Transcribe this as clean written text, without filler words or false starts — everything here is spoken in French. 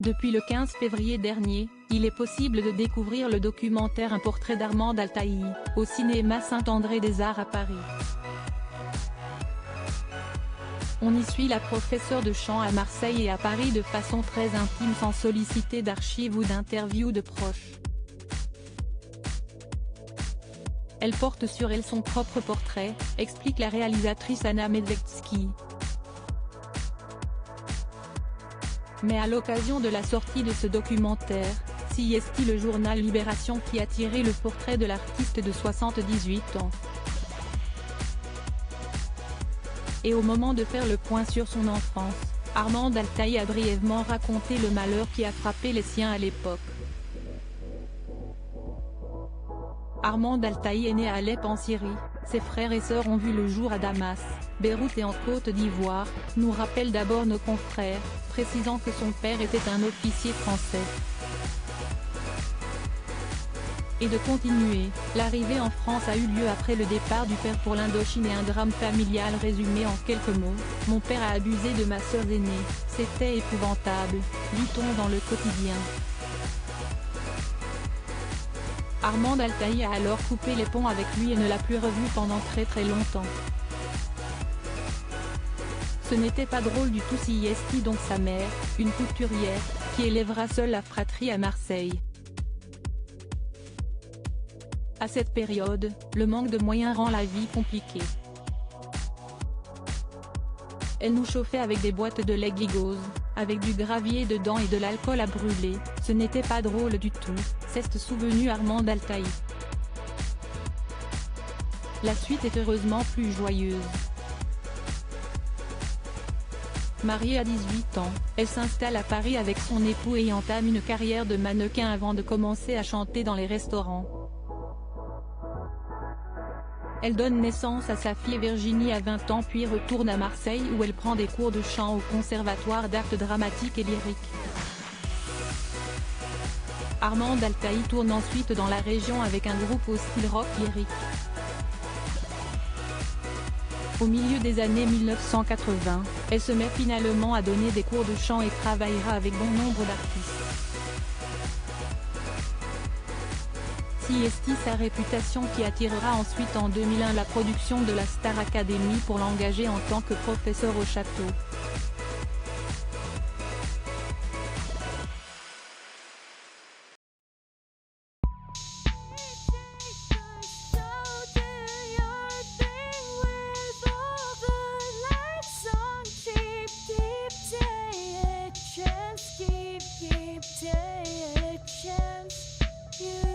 Depuis le 15 février dernier, il est possible de découvrir le documentaire Un portrait d'Armande Altaï, au cinéma Saint-André-des-Arts à Paris. On y suit la professeure de chant à Marseille et à Paris de façon très intime sans solliciter d'archives ou d'interviews de proches. Elle porte sur elle son propre portrait, explique la réalisatrice Anna Medvedski. Mais à l'occasion de la sortie de ce documentaire, CST, le journal Libération qui a tiré le portrait de l'artiste de 78 ans. Et au moment de faire le point sur son enfance, Armande Altaï a brièvement raconté le malheur qui a frappé les siens à l'époque. Armande Altaï est née à Alep en Syrie, ses frères et sœurs ont vu le jour à Damas, Beyrouth et en Côte d'Ivoire, nous rappellent d'abord nos confrères, précisant que son père était un officier français. Et de continuer, l'arrivée en France a eu lieu après le départ du père pour l'Indochine et un drame familial résumé en quelques mots, mon père a abusé de ma sœur aînée, c'était épouvantable, lit-on dans le quotidien. Armande Altaï a alors coupé les ponts avec lui et ne l'a plus revu pendant très longtemps. Ce n'était pas drôle du tout. CST, donc sa mère, une couturière, qui élèvera seule la fratrie à Marseille. À cette période, le manque de moyens rend la vie compliquée. Elle nous chauffait avec des boîtes de lait Gligose, avec du gravier dedans et de l'alcool à brûler, ce n'était pas drôle du tout, s'est souvenu Armande Altaï. La suite est heureusement plus joyeuse. Mariée à 18 ans, elle s'installe à Paris avec son époux et entame une carrière de mannequin avant de commencer à chanter dans les restaurants. Elle donne naissance à sa fille Virginie à 20 ans puis retourne à Marseille où elle prend des cours de chant au Conservatoire d'art dramatique et lyrique. Armande Altaï tourne ensuite dans la région avec un groupe au style rock lyrique. Au milieu des années 1980, elle se met finalement à donner des cours de chant et travaillera avec bon nombre d'artistes. CST, sa réputation qui attirera ensuite en 2001 la production de la Star Academy pour l'engager en tant que professeur au château. Keep